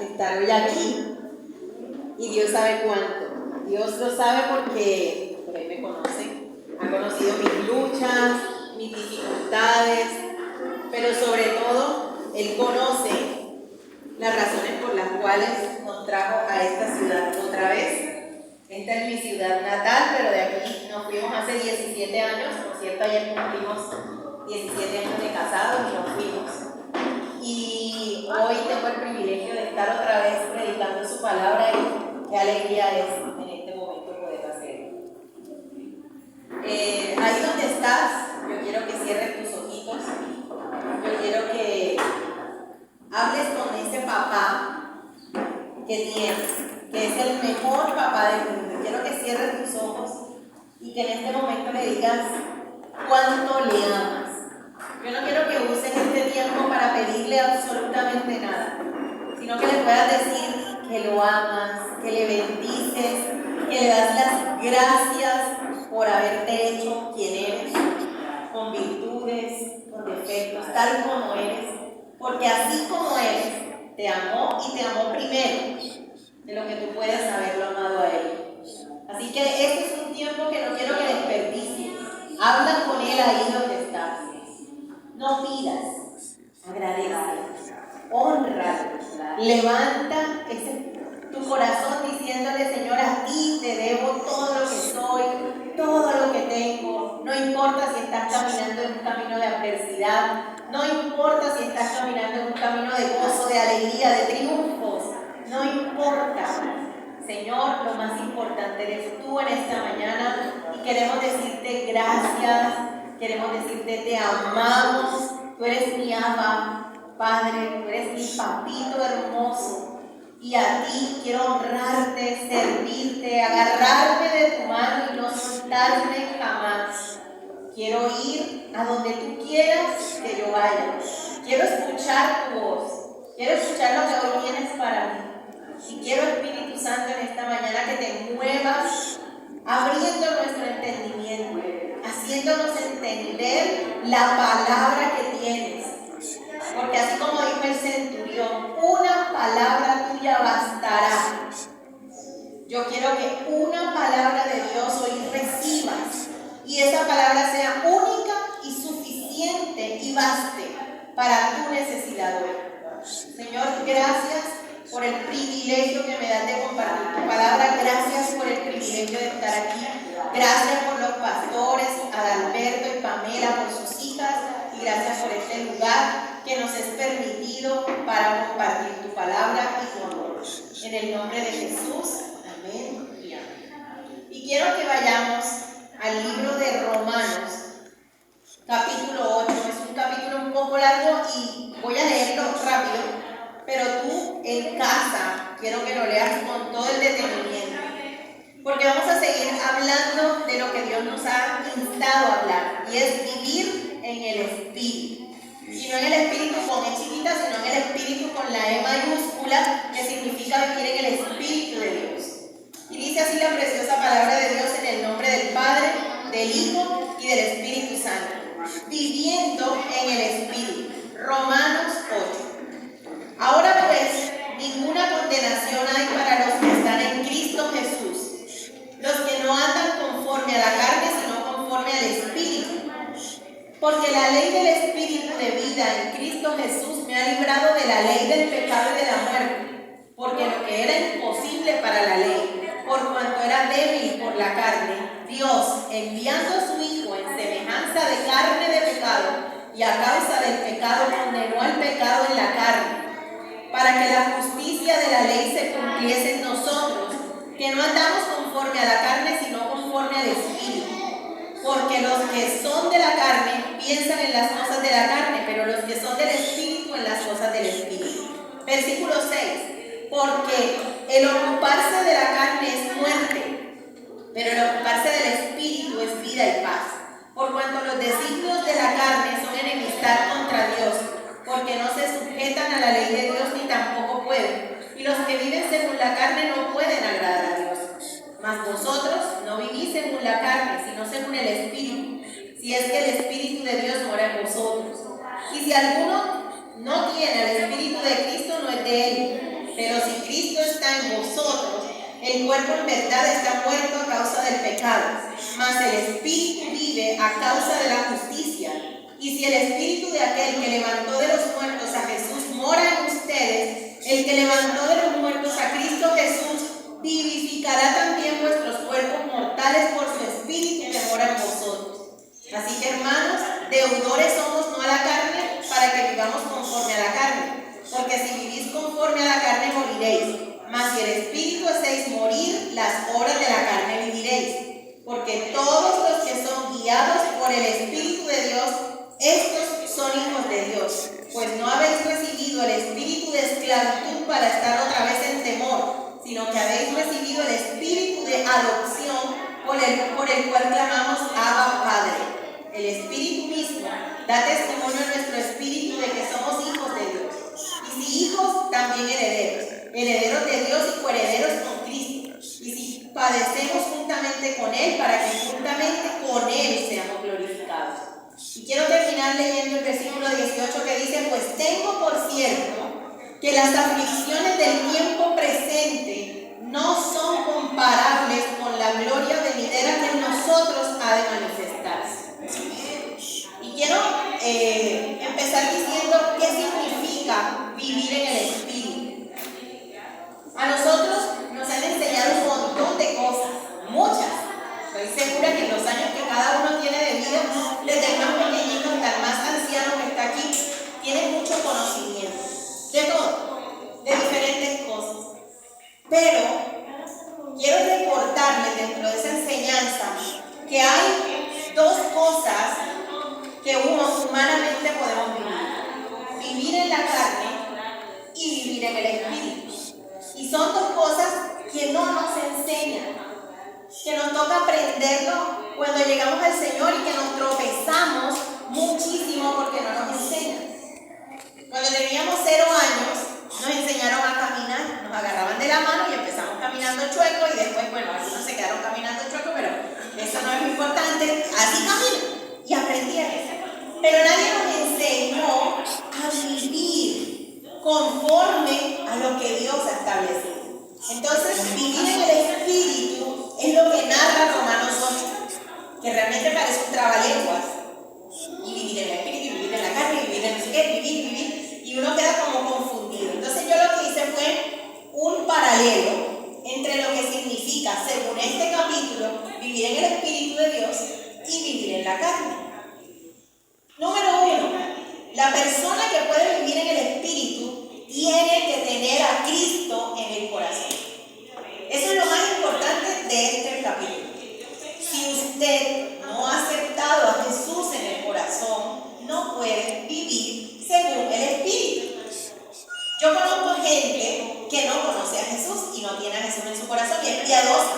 estar hoy aquí. Y Dios sabe cuánto. Dios lo sabe porque Él me conoce. Ha conocido mis luchas, mis dificultades, pero sobre todo Él conoce las razones por las cuales nos trajo a esta ciudad otra vez. Esta es mi ciudad natal, pero de aquí nos fuimos hace 17 años. Por cierto, ayer cumplimos 17 años de casados y nos fuimos. Y hoy tengo el privilegio de estar otra vez predicando su palabra y qué alegría es en este momento poder hacerlo. Ahí donde estás, yo quiero que cierres tus ojitos. Yo quiero que hables con ese papá que tienes, que es el mejor papá del mundo. Quiero que cierres tus ojos y que en este momento le digas cuánto le amas. Yo no quiero que uses este tiempo para pedirle absolutamente nada, sino que le puedas decir que lo amas, que le bendices, que le das las gracias por haberte hecho quien eres, con virtudes, con defectos, tal como eres, porque así como eres, te amó y te amó primero de lo que tú puedes haberlo amado a Él. Así que este es un tiempo que no quiero que desperdicies. Habla con Él ahí donde estás. No pidas, agradece, honra, levanta tu corazón diciéndole: Señor, a ti te debo todo lo que soy, todo lo que tengo. No importa si estás caminando en un camino de adversidad, no importa si estás caminando en un camino de gozo, de alegría, de triunfos, no importa. Señor, lo más importante eres tú en esta mañana y queremos decirte gracias, queremos decirte te amamos, tú eres mi Abba, Padre, tú eres mi papito hermoso y a ti quiero honrarte, servirte, agarrarme de tu mano y no soltarme jamás. Quiero ir a donde tú quieras que yo vaya, quiero escuchar tu voz, quiero escuchar lo que hoy tienes para mí. Y quiero, Espíritu Santo, en esta mañana que te muevas, abriendo nuestro entendimiento, haciéndonos entender la palabra que tienes. Porque así como dijo el centurión, una palabra tuya bastará. Yo quiero que una palabra de Dios hoy recibas y esa palabra sea única y suficiente y baste para tu necesidad hoy. Señor, gracias por el privilegio que me das de compartir tu palabra. Gracias por el privilegio de estar aquí. Gracias por los pastores, Adalberto y Pamela, por sus hijas. Y gracias por este lugar que nos es permitido para compartir tu palabra y tu amor. En el nombre de Jesús, amén y amén. Y quiero que vayamos al libro de Romanos, capítulo 8. Es un capítulo un poco largo y voy a leerlo rápido. Pero tú en casa quiero que lo leas con todo el detenimiento, porque vamos a seguir hablando de lo que Dios nos ha instado a hablar, y es vivir en el Espíritu. Y no en el Espíritu con E chiquita, sino en el Espíritu con la E mayúscula, que significa vivir en el Espíritu de Dios. Y dice así la preciosa palabra de Dios en el nombre del Padre, del Hijo y del Espíritu Santo. Viviendo en el Espíritu. Romanos 8. Ahora pues, ninguna condenación hay para los que están en Cristo Jesús, los que no andan conforme a la carne, sino conforme al Espíritu. Porque la ley del Espíritu de vida en Cristo Jesús me ha librado de la ley del pecado y de la muerte, porque lo que era imposible para la ley, por cuanto era débil por la carne, Dios, enviando a su Hijo en semejanza de carne de pecado, y a causa del pecado condenó al pecado en la carne, para que la justicia de la ley se cumpliese en nosotros, que no andamos conforme a la carne, sino conforme al Espíritu. Porque los que son de la carne piensan en las cosas de la carne, pero los que son del Espíritu en las cosas del Espíritu. Versículo 6. Porque el ocuparse de la carne es muerte, pero el ocuparse del Espíritu es vida y paz. Por cuanto los designios de la carne son enemistad contra Dios, porque no se sujetan a la ley de Dios ni tampoco pueden. Y los que viven según la carne no pueden agradar a Dios. Mas vosotros no vivís según la carne, sino según el Espíritu, si es que el Espíritu de Dios mora en vosotros. Y si alguno no tiene el Espíritu de Cristo, no es de él. Pero si Cristo está en vosotros, el cuerpo en verdad está muerto a causa del pecado, mas el espíritu vive a causa de la justicia. Y si el espíritu de aquel que levantó de los muertos a Jesús mora en ustedes, el que levantó de los muertos a Cristo Jesús vivificará también vuestros cuerpos mortales por su espíritu que mora en vosotros. Así que, hermanos, deudores somos no a la carne, para que vivamos conforme a la carne. Porque si vivís conforme a la carne moriréis, mas si el espíritu hacéis morir, las obras de la carne viviréis. Porque todos los que son guiados por el Espíritu de Dios, estos son hijos de Dios. Pues no habéis recibido el espíritu de esclavitud para estar otra vez en temor, sino que habéis recibido el espíritu de adopción, por el cual clamamos Abba Padre. El Espíritu mismo da testimonio a nuestro espíritu de que somos hijos de Dios. Y si hijos, también herederos. Herederos de Dios y coherederos con Cristo. Y si padecemos juntamente con Él, para que juntamente con Él seamos glorificados. Y quiero terminar leyendo el versículo 18 que dice: pues tengo por cierto que las aflicciones del tiempo presente no son comparables con la gloria venidera que en nosotros ha de manifestarse. Y quiero empezar diciendo qué significa vivir en el Espíritu. A nosotros nos han enseñado un montón de cosas, muchas. Estoy segura que en los años que cada uno tiene de vida, desde el más pequeñito hasta el más anciano que está aquí, tiene mucho conocimiento de todo, de diferentes cosas. Pero quiero recordarles dentro de esa enseñanza que hay dos cosas que humanamente podemos vivir: vivir en la carne y vivir en el Espíritu. Y son dos cosas que no nos enseñan, que nos toca aprenderlo cuando llegamos al Señor y que nos tropezamos muchísimo porque no nos enseñan. Cuando teníamos 0 años nos enseñaron a caminar, nos agarraban de la mano y empezamos caminando chueco, y después, bueno, algunos se quedaron caminando chueco, pero eso no es lo importante. Así caminan y aprendieron. Pero nadie nos enseñó a vivir conforme a lo que Dios ha establecido. Entonces, vivir en el Espíritu es lo que narra Romanos 8, que realmente parece un trabalenguas. Y vivir en el Espíritu, vivir en la carne, vivir en no sé qué, vivir, y uno queda como confundido. Entonces yo lo que hice fue un paralelo entre lo que significa, según este capítulo, vivir en el Espíritu de Dios y vivir en la carne. Número 1, la persona que puede vivir en el Espíritu tiene que tener a Cristo en el corazón. Eso es lo más importante de este capítulo. Si usted no ha aceptado a Jesús en el corazón, no puede vivir según el Espíritu. Yo conozco gente que no conoce a Jesús y no tiene a Jesús en su corazón, y es piadosa,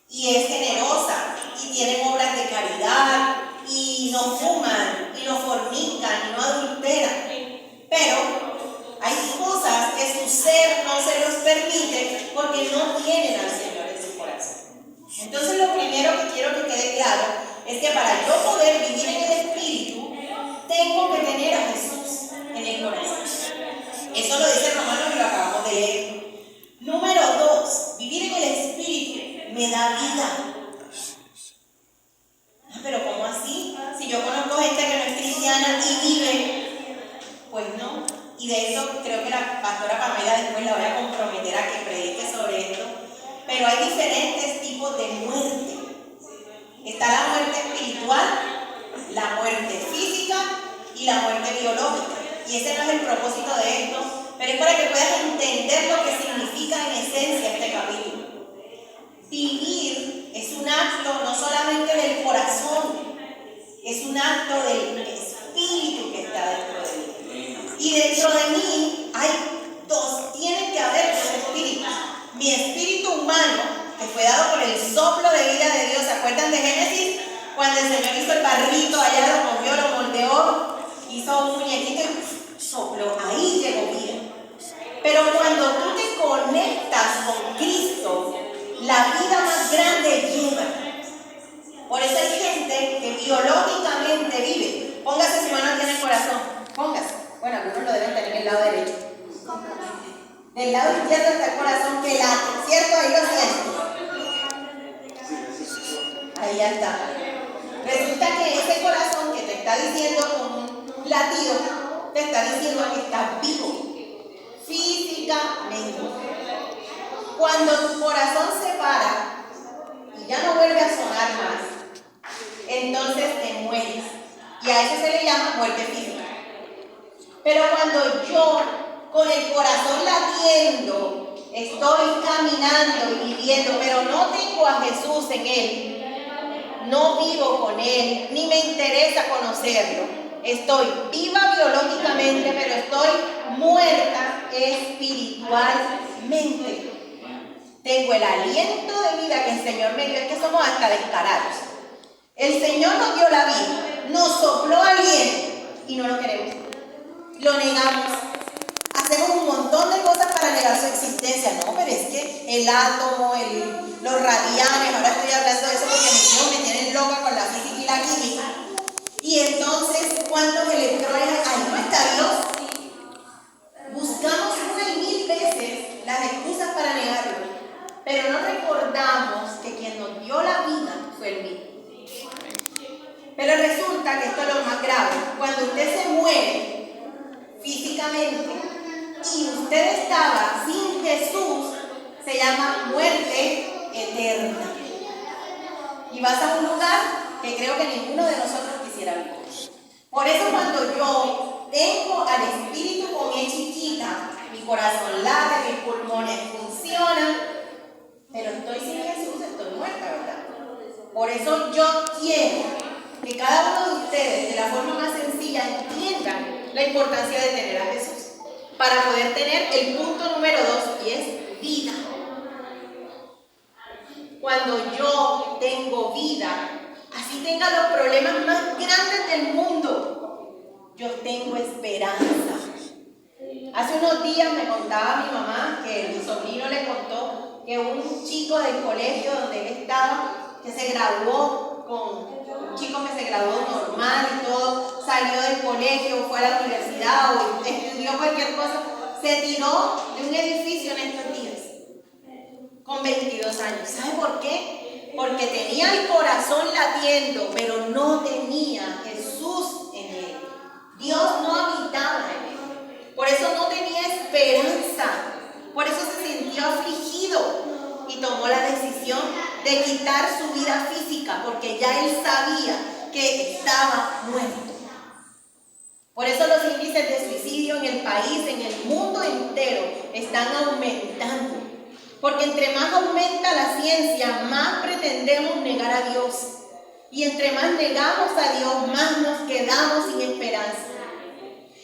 y es generosa, y tienen obras de caridad, y no fuman, y no fornican, y no adulteran. Pero hay cosas que su ser no se los permite porque no tienen al Señor en su corazón. Entonces lo primero que quiero que quede claro es que para yo poder vivir en el Espíritu, tengo que tener a Jesús en el corazón. Eso lo dice Romanos y lo acabamos de leer. Número 2, vivir en el Espíritu me da vida. Pero ¿cómo así? Si yo conozco gente que no es cristiana y vive, pues no. Y de eso creo que la pastora Pamela después la voy a comprometer a que predique sobre esto. Pero hay diferentes tipos de muerte. Está la muerte espiritual, la muerte física y la muerte biológica. Y ese no es el propósito de esto, pero es para que puedas entender lo que significa en esencia este capítulo. Vivir es un acto no solamente del corazón, es un acto del espíritu que está dentro de mí. Y dentro de mí hay dos, tienen que haber dos espíritus. Mi espíritu humano, que fue dado por el soplo de vida de Dios. ¿Se acuerdan de Génesis? Cuando el Señor hizo el barrito, allá lo movió, lo moldeó, hizo un muñequito y sopló, ahí llegó vida. Pero cuando tú te conectas con Cristo, la vida más grande llega. Por eso hay gente que biológicamente vive. Póngase su mano aquí en el corazón. Póngase. Bueno, algunos lo deben tener en el lado derecho. Del lado izquierdo está el corazón que late, ¿cierto? Ahí lo sientes. Ahí ya está. Resulta que ese corazón que te está diciendo con un latido, te está diciendo que estás vivo, físicamente. Cuando tu corazón se para y ya no vuelve a sonar más, entonces te mueres. Y a eso se le llama muerte física. Pero cuando yo, con el corazón latiendo, estoy caminando y viviendo, pero no tengo a Jesús en él, no vivo con él, ni me interesa conocerlo. Estoy viva biológicamente, pero estoy muerta espiritualmente. Tengo el aliento de vida que el Señor me dio, es que somos hasta descarados. El Señor nos dio la vida, nos sopló aliento y no lo queremos. Lo negamos. Hacemos un montón de cosas para negar su existencia. No, pero es que el átomo, los radianes, ahora estoy hablando de eso porque mis hijos me tienen loca con la física y la química. Y entonces, ¿cuántos electrones? Ahí no está Dios. Buscamos una y mil veces las excusas para negarlo, pero no recordamos que quien nos dio la vida fue el mismo. Pero resulta que esto es lo más grave. Cuando usted se muere físicamente y usted estaba sin Jesús, se llama muerte eterna. Y vas a un lugar que creo que ninguno de nosotros quisiera vivir. Por eso cuando yo tengo al Espíritu con E chiquita, mi corazón late, mis pulmones funcionan, pero estoy sin Jesús, estoy muerta, ¿verdad? Por eso yo quiero que cada uno de ustedes, de la forma más sencilla, entiendan la importancia de tener a Jesús, para poder tener el punto número 2, y es vida. Cuando yo tengo vida, así tenga los problemas más grandes del mundo, yo tengo esperanza. Hace unos días me contaba mi mamá que mi sobrino le contó que un chico del colegio donde él estaba, que se graduó un chico que se graduó normal y todo, salió del colegio, fue a la universidad o estudió cualquier cosa, se tiró de un edificio en estos días, con 22 años. ¿Sabe por qué? Porque tenía el corazón latiendo, pero no tenía Jesús en él. Dios no habitaba en él. Por eso no tenía esperanza. Por eso se sintió afligido y tomó la decisión de quitar su vida física, porque ya él sabía que estaba muerto. Por eso los índices de suicidio en el país, en el mundo entero, están aumentando. Porque entre más aumenta la ciencia, más pretendemos negar a Dios. Y entre más negamos a Dios, más nos quedamos sin esperanza.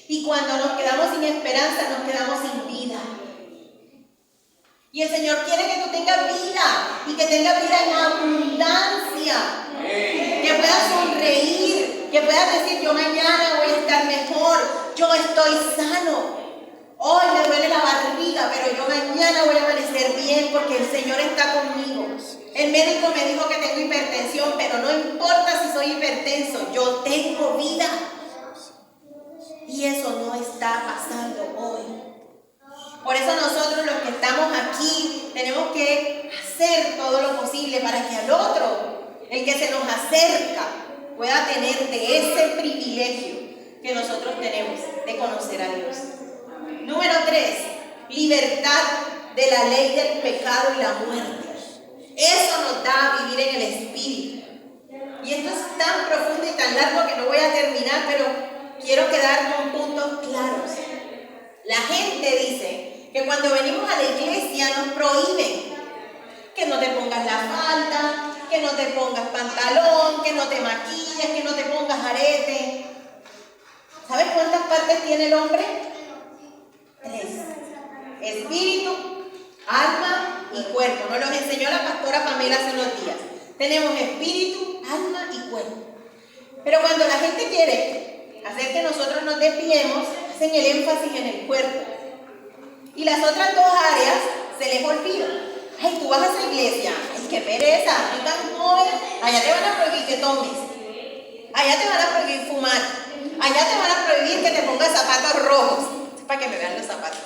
Y cuando nos quedamos sin esperanza, nos quedamos sin vida. Y el Señor quiere que tú tengas vida, y que tengas vida en abundancia. Que puedas sonreír, que puedas decir, yo mañana voy a estar mejor, yo estoy sano. Hoy me duele la barriga, pero yo mañana voy a amanecer bien porque el Señor está conmigo. El médico me dijo que tengo hipertensión, pero no importa si soy hipertenso, yo tengo vida. Y eso no está pasando hoy. Por eso nosotros los que estamos aquí tenemos que hacer todo lo posible para que al otro, el que se nos acerca, pueda tener de ese privilegio que nosotros tenemos de conocer a Dios. Número 3, libertad de la ley del pecado y la muerte. Eso nos da vivir en el Espíritu. Y esto es tan profundo y tan largo que no voy a terminar, pero quiero quedar con puntos claros. La gente dice que cuando venimos a la iglesia nos prohíben que no te pongas la falda, que no te pongas pantalón, que no te maquilles, que no te pongas arete. ¿Sabes cuántas partes tiene el hombre? 3. Espíritu, alma y cuerpo. Nos los enseñó la pastora Pamela hace unos días. Tenemos espíritu, alma y cuerpo. Pero cuando la gente quiere hacer que nosotros nos desviemos, hacen el énfasis en el cuerpo. Y las otras 2 áreas se les olvida. Ay, tú vas a esa iglesia. Ay, qué pereza. Tú tan joven. Allá te van a prohibir que tomes. Allá te van a prohibir fumar. Allá te van a prohibir que te pongas zapatos rojos. Para que me vean los zapatos.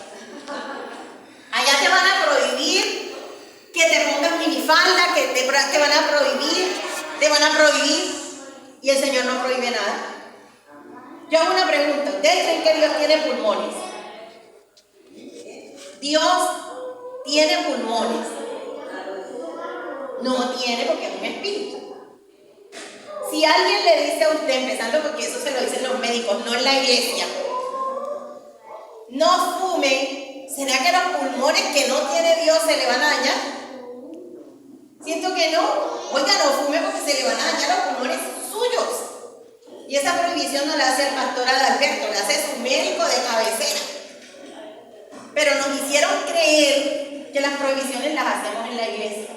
van a prohibir y el Señor no prohíbe nada. Yo hago una pregunta, ¿ustedes creen que Dios tiene pulmones? Dios tiene pulmones. No tiene porque es un espíritu. Si alguien le dice a usted, empezando porque eso se lo dicen los médicos, no en la iglesia, no fume, ¿será que los pulmones que no tiene Dios se le van a dañar? Siento que no. Oiga, no fume porque se le van a dañar los pulmones suyos. Y esa prohibición no la hace el pastor Adalberto, la hace su médico de cabecera. Pero nos hicieron creer que las prohibiciones las hacemos en la iglesia.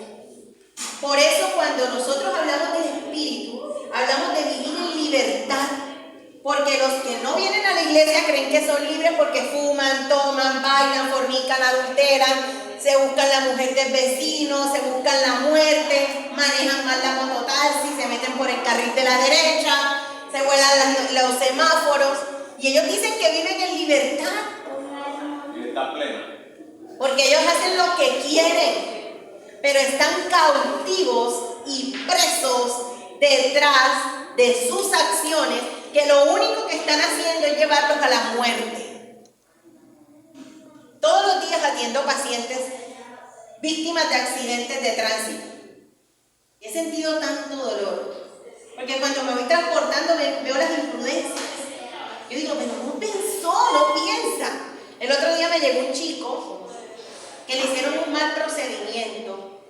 Por eso cuando nosotros hablamos del espíritu, hablamos de vivir en libertad. Porque los que no vienen a la iglesia creen que son libres porque fuman, toman, bailan, fornican, adulteran, se buscan la mujer del vecino, se buscan la muerte, manejan mal la mototaxi, se meten por el carril de la derecha, se vuelan los semáforos. Y ellos dicen que viven en libertad. Libertad plena. Porque ellos hacen lo que quieren, pero están cautivos y presos detrás de sus acciones, que lo único que están haciendo es llevarlos a la muerte. Todos los días atiendo pacientes víctimas de accidentes de tránsito. He sentido tanto dolor, porque cuando me voy transportando veo las imprudencias. Yo digo, pero no pensó, no piensa. El otro día me llegó un chico que le hicieron un mal procedimiento.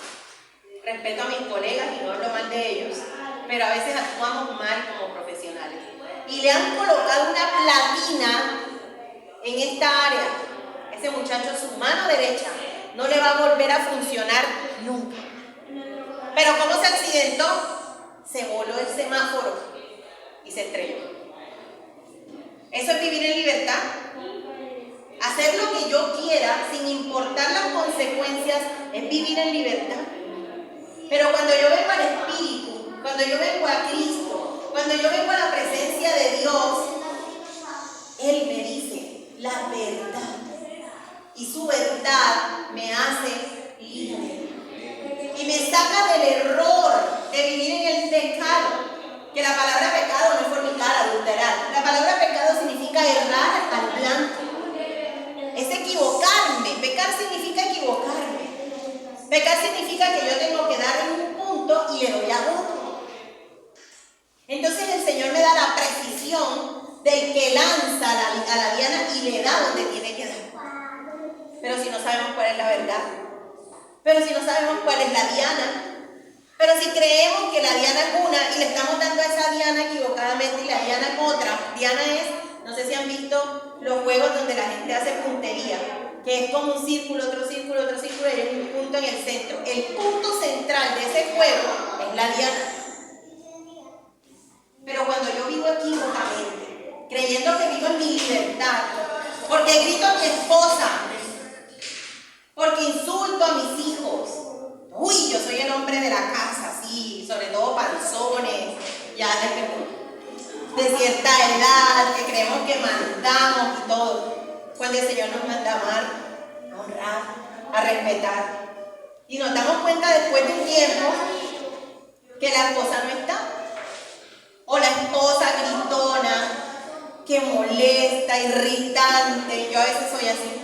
Respeto a mis colegas y no hablo mal de ellos, pero a veces actuamos mal como profesionales. Y le han colocado una platina en esta área. Ese muchacho, su mano derecha, no le va a volver a funcionar nunca. Pero ¿cómo se accidentó? Se voló el semáforo y se estrelló. ¿Eso es vivir en libertad? Hacer lo que yo quiera sin importar las consecuencias es vivir en libertad. Pero cuando yo vengo al Espíritu, cuando yo vengo a Cristo, cuando yo vengo a la presencia de Dios, Él me dice la verdad. Y su verdad me hace libre. Y me saca del error de vivir en el pecado. Que la palabra pecado no es fornicar, adulterar. La palabra pecado significa errar al blanco. Es equivocarme. Pecar significa equivocarme. Pecar significa que yo tengo que dar en un punto y le doy a otro. Entonces el Señor me da la precisión del que lanza a la diana y le da donde tiene que dar. Pero si no sabemos cuál es la verdad, pero si no sabemos cuál es la diana, pero si creemos que la diana es una y le estamos dando a esa diana equivocadamente y la diana es otra. Diana es, no sé si han visto los juegos donde la gente hace puntería, que es como un círculo, otro círculo, otro círculo y hay un punto en el centro. El punto central de ese juego es la diana. Pero cuando yo vivo equivocadamente, creyendo que vivo en mi libertad, porque grito a mi esposa, porque insulto a mis hijos, uy, yo soy el hombre de la casa, sí, sobre todo panzones, ya de cierta edad, que creemos que mandamos y todo, cuando el Señor nos manda a amar, a honrar, a respetar. Y nos damos cuenta después de un tiempo que la esposa no está, o la esposa gritona, que molesta, irritante. Yo a veces soy así.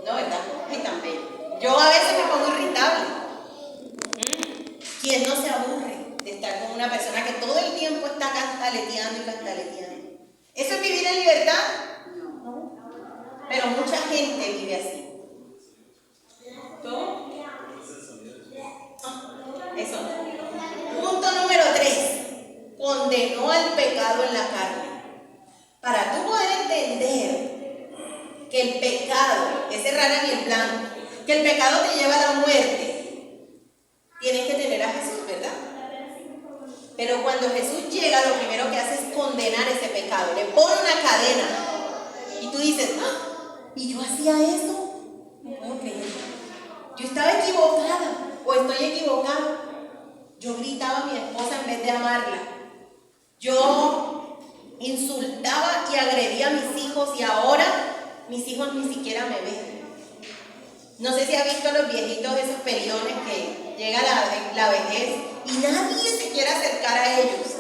No, ¿verdad? Ay, tan bello. Yo a veces me pongo irritable. ¿Quién no se aburre de estar con una persona que todo el tiempo está cantaleteando y cantaleteando? ¿Eso es vivir en libertad? No. Pero mucha gente vive así. ¿Tú? Eso no. Punto número 3. Condenó al pecado en la carne. Para tú poder entender que el pecado es errar en el blanco, que el pecado te lleva a la muerte, tienes que tener a Jesús, ¿verdad? Pero cuando Jesús llega, lo primero que hace es condenar ese pecado, le pone una cadena y tú dices, ¡ah! ¿Y yo hacía eso? No puedo creer. Yo estaba equivocada o estoy equivocada. Yo gritaba a mi esposa en vez de amarla. Yo insultaba y agredía a mis hijos y ahora mis hijos ni siquiera me ven. No sé si ha visto a los viejitos esos peliones llega la vejez y nadie se quiere acercar a ellos.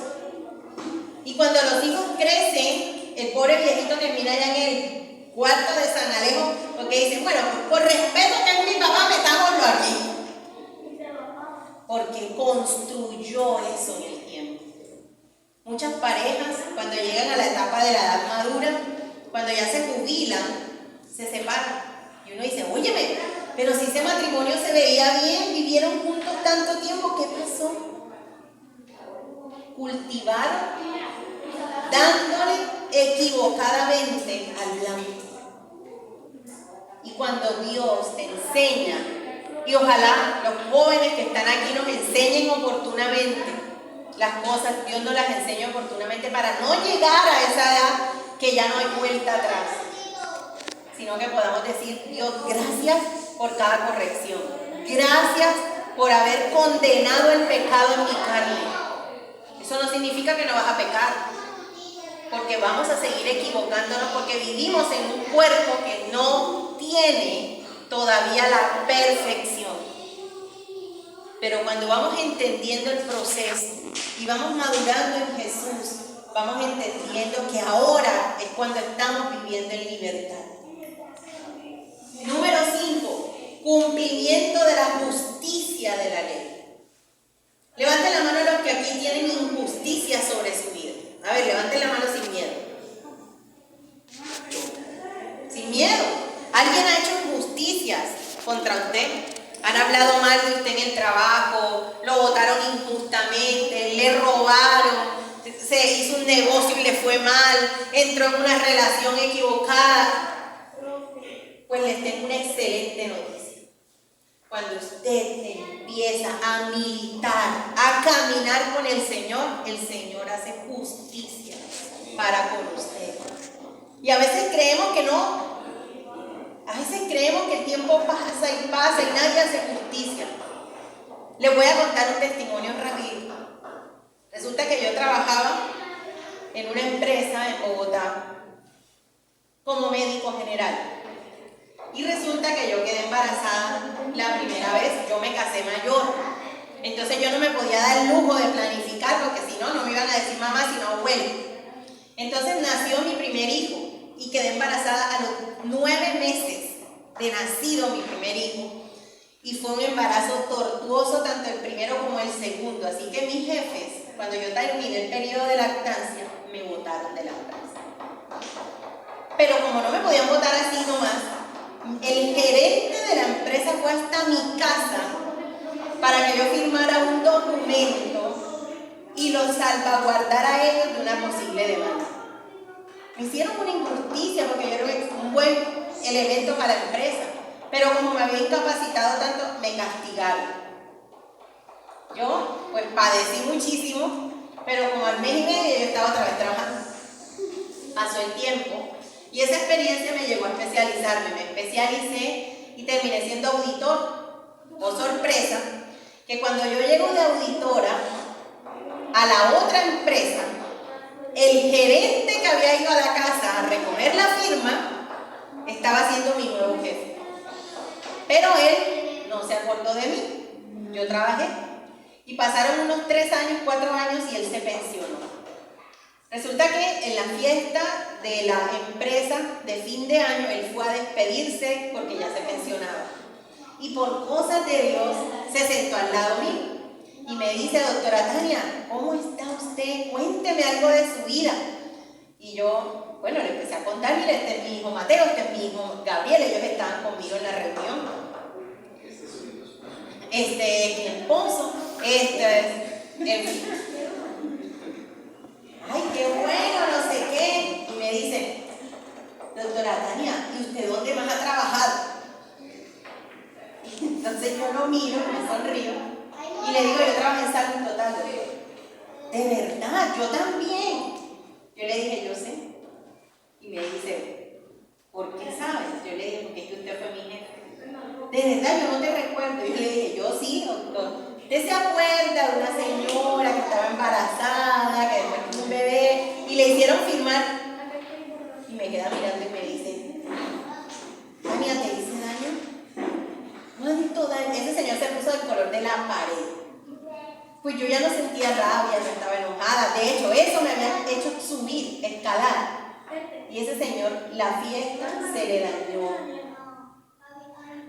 Y cuando los hijos crecen, el pobre viejito termina ya en el cuarto de San Alejo, porque dicen, bueno, por respeto que es mi papá, metámoslo aquí. Porque construyó eso en el tiempo. Muchas parejas, cuando llegan a la etapa de la edad madura, cuando ya se jubilan, se separan. Y uno dice, óyeme, pero si ese matrimonio se veía bien, vivieron juntos tanto tiempo, ¿qué pasó? Cultivaron dándole equivocadamente al blanco. Y cuando Dios te enseña, y ojalá los jóvenes que están aquí nos enseñen oportunamente las cosas, Dios nos las enseña oportunamente para no llegar a esa edad que ya no hay vuelta atrás, sino que podamos decir, Dios, gracias por cada corrección, gracias por haber condenado el pecado en mi carne. Eso no significa que no vas a pecar, porque vamos a seguir equivocándonos, porque vivimos en un cuerpo que no tiene todavía la perfección. Pero cuando vamos entendiendo el proceso y vamos madurando en Jesús, vamos entendiendo que ahora es cuando estamos viviendo en libertad. Número 5, cumplimiento de la justicia de la ley. Levanten la mano los que aquí tienen injusticia sobre su vida. A ver, levanten la mano sin miedo. Sin miedo. ¿Alguien ha hecho injusticias contra usted? ¿Han hablado mal de usted en el trabajo? ¿Lo votaron injustamente? ¿Le robaron? ¿Se hizo un negocio y le fue mal? ¿Entró en una relación equivocada? Pues les tengo una excelente noticia. Cuando usted empieza a militar, a caminar con el Señor hace justicia para con usted. Y a veces creemos que no. A veces creemos que el tiempo pasa y pasa y nadie hace justicia. Les voy a contar un testimonio rápido. Resulta que yo trabajaba en una empresa en Bogotá como médico general. Y resulta que yo quedé embarazada la primera vez, yo me casé mayor. Entonces yo no me podía dar el lujo de planificar, porque si no, no me iban a decir mamá, sino abuelo. Entonces nació mi primer hijo y quedé embarazada a los 9 meses de nacido mi primer hijo. Y fue un embarazo tortuoso, tanto el primero como el segundo. Así que mis jefes, cuando yo terminé el periodo de lactancia, me botaron de la empresa. Pero como no me podían botar así nomás, el gerente de la empresa fue hasta mi casa para que yo firmara un documento y los salvaguardara a ellos de una posible demanda. Me hicieron una injusticia porque yo era un buen elemento para la empresa, pero como me había incapacitado tanto, me castigaron. Yo pues padecí muchísimo, pero como al mes y medio yo estaba otra vez trabajando. Pasó el tiempo y esa experiencia me llevó a especializarme. Me especialicé y terminé siendo auditor. Oh, sorpresa, que cuando yo llego de auditora a la otra empresa, el gerente que había ido a la casa a recoger la firma estaba siendo mi nuevo jefe. Pero él no se acordó de mí. Yo trabajé y pasaron unos 4 años y él se pensionó. Resulta que en la fiesta de la empresa de fin de año, él fue a despedirse porque ya se pensionaba. Y por cosas de Dios, se sentó al lado mío. Y me dice, doctora Tania, ¿cómo está usted? Cuénteme algo de su vida. Y yo, bueno, le empecé a contar, mire, este es mi hijo Mateo, este es mi hijo Gabriel, ellos estaban conmigo en la reunión. Este es mi esposo, este es el... Ay, qué bueno, no sé qué. Y me dice, doctora Tania, ¿y usted dónde más ha trabajado? Entonces yo lo miro, me sonrío y le digo, yo trabajé en Salud Total. De verdad, yo también. Yo le dije, yo sé. Y me dice, ¿por qué sabes? Yo le dije, porque es que usted fue mi jefe. De verdad, yo no te recuerdo. Y yo le dije, yo sí, doctor. ¿Usted se acuerda de una señora que estaba embarazada, que después tuvo un bebé y le hicieron firmar? Y me queda mirando y me dice, Tania, ¿te hice daño? ¿Cuánto daño? Ese señor se puso puso del color de la pared. Pues yo ya no sentía rabia, no estaba enojada. De hecho, eso me había hecho subir, escalar. Y ese señor, la fiesta se le dañó.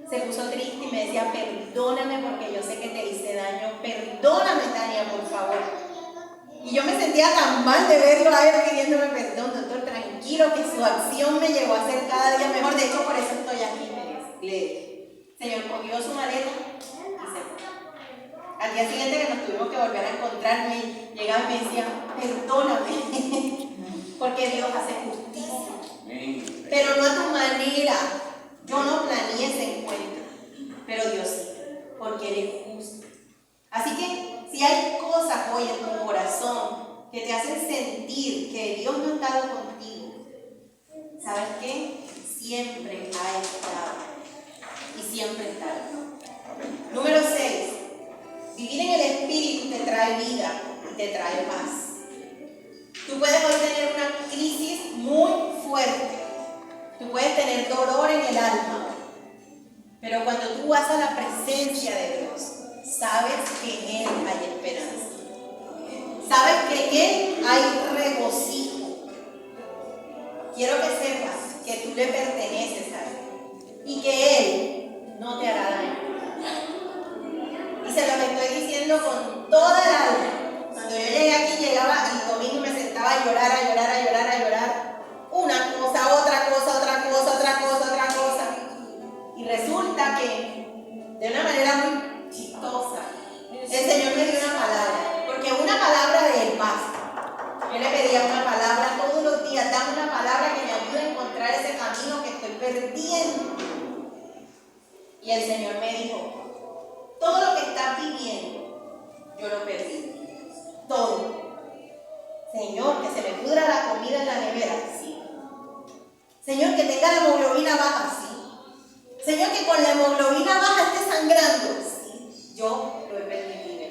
Se puso triste y me decía, perdóname porque yo sé que te hice daño. Perdóname, Tania, por favor. Y yo me sentía tan mal de verlo a él pidiéndome perdón. Doctor, tranquilo, que su acción me llevó a ser cada día mejor. De hecho, por eso estoy aquí. Señor cogió su maleta y se fue. Al día siguiente que nos tuvimos que volver a encontrar, llegaba y me decía, perdóname, porque Dios hace justicia. Pero no a tu manera. Yo no planeé ese encuentro, pero Dios sí, porque Él es justo. Así que si hay cosas hoy en tu corazón que te hacen sentir que Dios no ha estado contigo, ¿sabes qué? Siempre ha estado y siempre estará. Número 6. Vivir en el Espíritu te trae vida y te trae paz. Tú puedes hoy tener una crisis muy fuerte. Tú puedes tener dolor en el alma, pero cuando tú vas a la presencia de Dios, sabes que en Él hay esperanza. Sabes que en Él hay regocijo. Quiero que sepas que tú le perteneces a Él y que Él no te hará daño. Y se los estoy diciendo con toda el alma. Cuando yo llegué aquí, llegaba el domingo y me sentaba a llorar, a llorar, a llorar, a llorar. Una cosa, otra cosa, otra cosa, otra cosa, otra cosa. Y resulta que, de una manera muy chistosa, el Señor me dio una palabra. Porque una palabra de Él basta. Yo le pedía una palabra todos los días. Dame una palabra que me ayude a encontrar ese camino que estoy perdiendo. Y el Señor me dijo, todo lo que estás viviendo, yo lo perdí. Todo. Señor, que se me pudra la comida en la nevera, sí. Señor, que tenga la hemoglobina baja, sí. Señor, que con la hemoglobina baja esté sangrando, sí. Yo lo he permitido.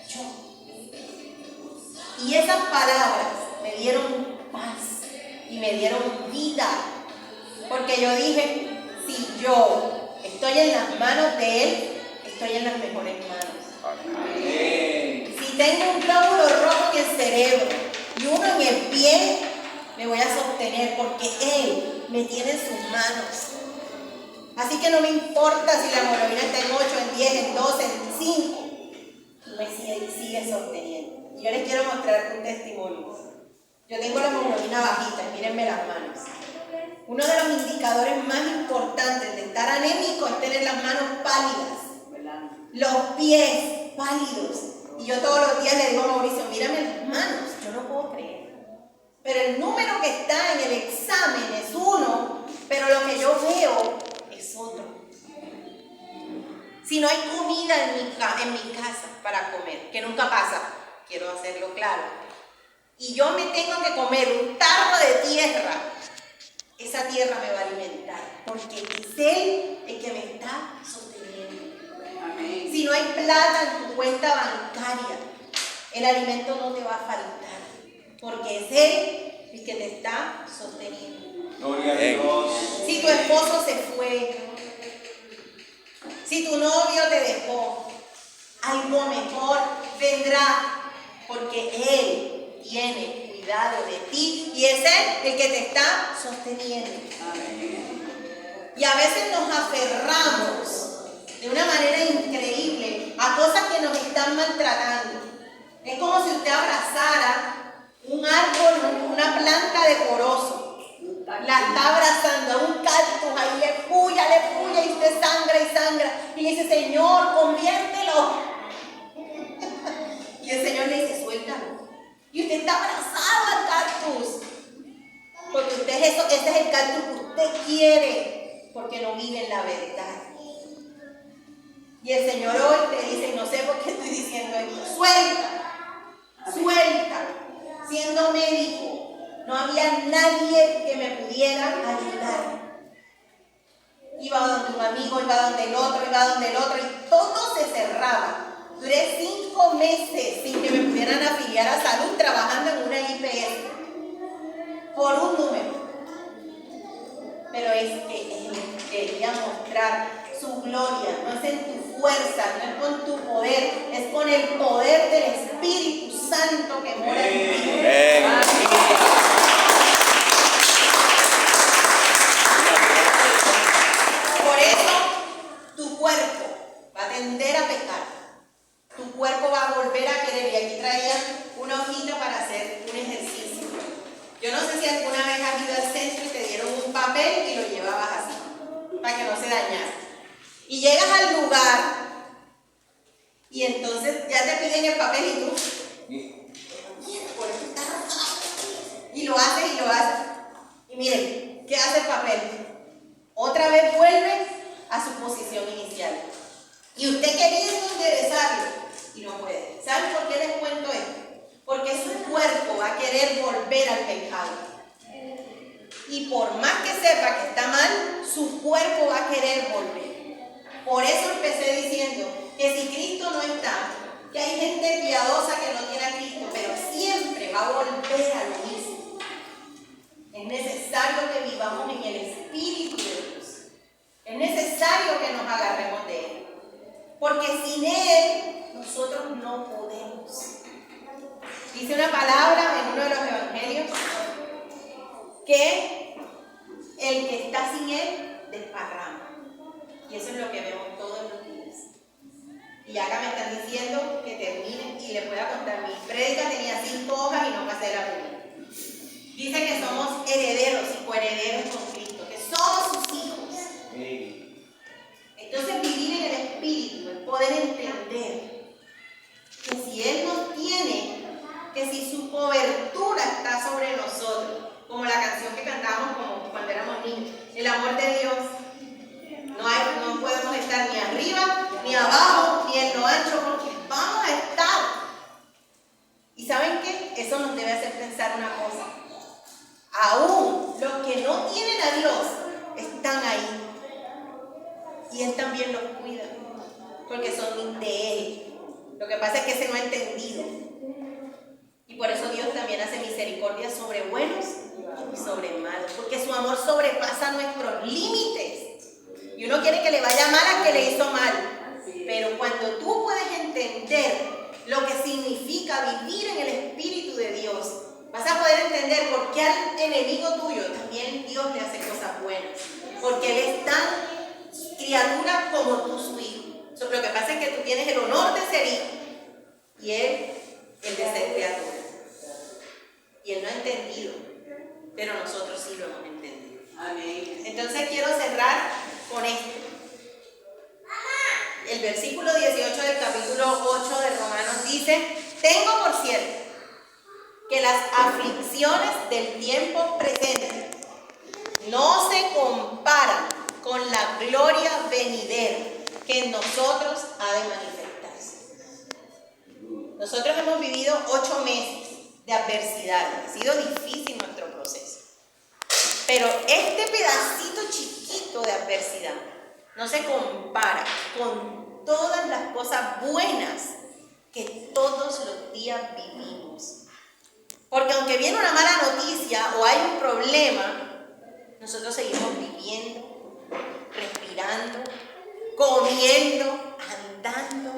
Yo. Y esas palabras me dieron paz y me dieron vida. Porque yo dije, si yo estoy en las manos de Él, estoy en las mejores manos. Amén. Si tengo un glóbulo rojo en el cerebro y uno en el pie, me voy a sostener porque Él me tiene en sus manos. Así que no me importa si la hemoglobina está en 8, en 10, en 12, en 5. Me sigue sosteniendo. Y yo les quiero mostrar un testimonio. Yo tengo la hemoglobina bajita, mírenme las manos. Uno de los indicadores más importantes de estar anémico es tener las manos pálidas, los pies pálidos. Y yo todos los días le digo a Mauricio, mírame las manos, yo no puedo creer. Pero el número que está en el examen es 1, pero lo que yo veo es otro. Si no hay comida en mi casa para comer, que nunca pasa, quiero hacerlo claro, y yo me tengo que comer un tarro de tierra, esa tierra me va a alimentar, porque es Él el que me está sosteniendo. Amén. Si no hay plata en tu cuenta bancaria, el alimento no te va a faltar, porque es Él el que te está sosteniendo. Gloria a Dios. Si tu esposo se fue, si tu novio te dejó, algo mejor vendrá, porque Él tiene cuidado de ti y es Él el que te está sosteniendo. Amén. Y a veces nos aferramos de una manera increíble a cosas que nos están maltratando. Es como si usted abrazara un árbol, una planta de corozo. La está abrazando a un cactus, ahí le puya y usted sangra y sangra. Y le dice, Señor, conviértelo. Y el Señor le dice, suéltalo. Y usted está abrazado al cactus. Porque ese es el cactus que usted quiere. Porque no vive en la verdad. Y el Señor hoy te dice, no sé por qué estoy diciendo esto, suelta. Siendo médico, no había nadie que me pudiera ayudar. Iba donde un amigo, iba donde el otro, y todo se cerraba. Duré 5 meses sin que me pudieran afiliar a salud trabajando en una IPS por un número. Pero es que Él quería mostrar su gloria, no es en tu fuerza, no es con tu poder, es con el poder del Espíritu Santo que mora en ti. Por eso tu cuerpo va a tender a pecar. Tu cuerpo va a volver a querer. Y aquí traía una hojita para hacer un ejercicio. Yo no sé si alguna vez has ido al centro y te dieron un papel y lo llevabas así, para que no se dañara. Y llegas al lugar y entonces ya te piden el papel y tú. Y lo haces y lo haces. Y miren, ¿qué hace el papel? Otra vez vuelve a su posición inicial. Y usted queriendo enderezarlo y no puede. ¿Saben por qué les cuento esto? Porque su cuerpo va a querer volver al pecado. Y por más que sepa que está mal, su cuerpo va a querer volver. Por eso empecé diciendo que si Cristo no está, que hay gente piadosa que no tiene a Cristo, pero siempre va a volver a lo mismo. Es necesario que vivamos en el Espíritu de Dios. Es necesario que nos agarremos de Él. Porque sin Él, nosotros no podemos. Dice una palabra en uno de los evangelios que el que está sin Él desparrama. Y eso es lo que vemos todos los días. Y acá me están diciendo que termine y les voy a contar. Mi prédica tenía 5 hojas y no pasé la primera. Dice que somos herederos y coherederos con Cristo, que somos sus hijos. Entonces vivir en el Espíritu es poder entender que si Él nos tiene, que si su cobertura está sobre nosotros, como la canción que cantábamos como cuando éramos niños, el amor de Dios, no podemos estar ni arriba, ni abajo, ni en lo ancho, porque vamos a estar. ¿Y saben qué? Eso nos debe hacer pensar una cosa. Aún los que no tienen a Dios están ahí. Y Él también los cuida, porque son de Él. Lo que pasa es que ese no ha entendido. Y por eso Dios también hace misericordia sobre buenos y sobre malos, porque su amor sobrepasa nuestros límites. Y uno quiere que le vaya mal al que le hizo mal. Pero cuando tú puedes entender lo que significa vivir en el Espíritu de Dios, vas a poder entender por qué al enemigo tuyo también Dios le hace cosas buenas. Porque Él es tan criatura como tú, su hijo. Lo que pasa es que tú tienes el honor de ser hijo y Él el de ser criatura. Y Él no ha entendido, pero nosotros sí lo hemos entendido. Amén. Entonces quiero cerrar con esto. El versículo 18 del capítulo 8 de Romanos dice: tengo por cierto que las aflicciones del tiempo presente no se comparan con la gloria venidera que en nosotros ha de manifestarse. Nosotros hemos vivido 8 meses de adversidad. Ha sido difícil nuestro proceso. Pero este pedacito chiquito de adversidad no se compara con todas las cosas buenas que todos los días vivimos. Porque aunque viene una mala noticia o hay un problema, nosotros seguimos viviendo, respirando, comiendo, andando,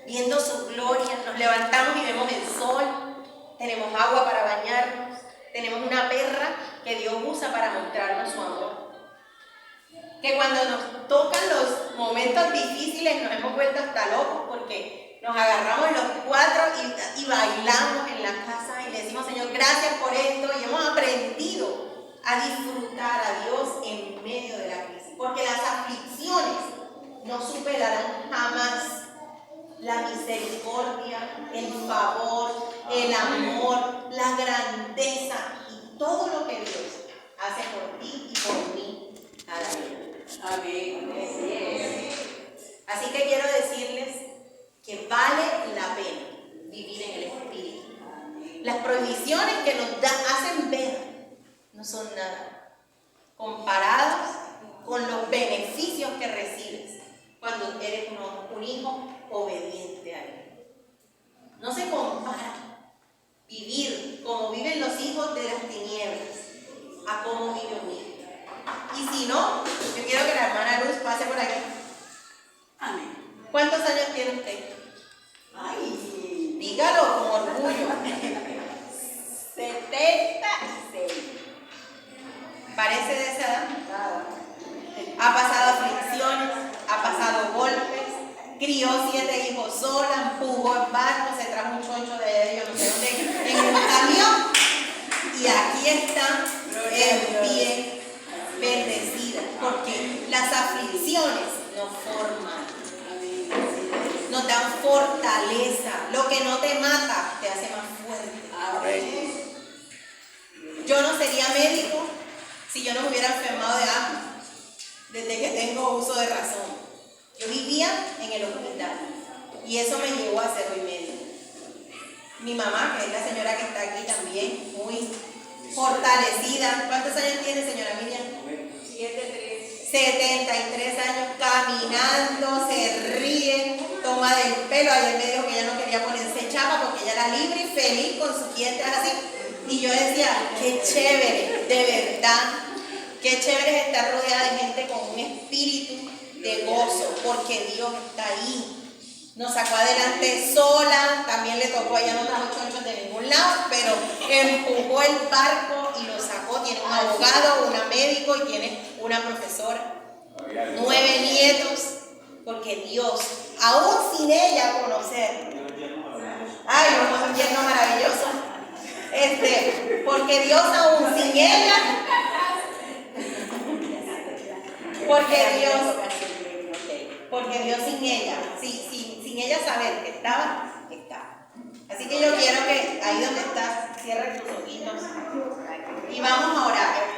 viendo su gloria. Nos levantamos y vemos el sol, tenemos agua para bañarnos, tenemos una perra que Dios usa para mostrarnos su amor. Que cuando nos tocan los momentos difíciles nos hemos vuelto hasta locos porque nos agarramos los 4 y bailamos en la casa y le decimos: Señor, gracias por esto, y hemos aprendido a disfrutar a Dios en medio de la crisis, porque las aflicciones no superarán jamás la misericordia, el favor, el amor, la grandeza y todo lo que Dios hace por ti y por mí cada día. Amén. Así que quiero decirles que vale la pena vivir en el Espíritu. Las prohibiciones que nos hacen ver no son nada comparadas con los beneficios que recibes cuando eres un hijo obediente a Él. No se compara vivir como viven los hijos de las tinieblas a cómo vive un hijo. Y si no, yo quiero que la hermana Luz pase por aquí. Amén. ¿Cuántos años tiene usted? Ay, Dígalo con orgullo. 76. Parece de esa edad. Nada. Ha pasado aflicciones, ha pasado golpes, crió 7 hijos sola, empujó el barco, se trajo un choncho de ellos, no sé dónde, en un camión. Y aquí está en pie, bendecida, porque las aflicciones nos forman, nos dan fortaleza. Lo que no te mata te hace más fuerte. Yo no sería médico si yo no me hubiera enfermado de asma desde que tengo uso de razón. Yo vivía en el hospital y eso me llevó a ser hoy médico. Mi mamá, que es la señora que está aquí también, muy fortalecida. ¿Cuántos años tiene, señora Miriam? 73 años, caminando, se ríe, toma del pelo. Ayer me dijo que ella no quería ponerse chapa porque ella era libre y feliz con sus dientes así. Y yo decía, qué chévere, de verdad, qué chévere es estar rodeada de gente con un espíritu de gozo, porque Dios está ahí. Nos sacó adelante sola, también le tocó, ella no trajo chonchos de ningún lado, pero empujó el barco y lo sacó. Tiene un abogado, una médico y tiene una profesora, 9 nietos, porque Dios, aún sin ella conocer, ay, un yerno maravilloso, porque Dios aún sin ella, porque Dios sin ella, sin ella saber que estaba. Así que yo quiero que ahí donde estás, cierres tus ojitos y vamos a orar.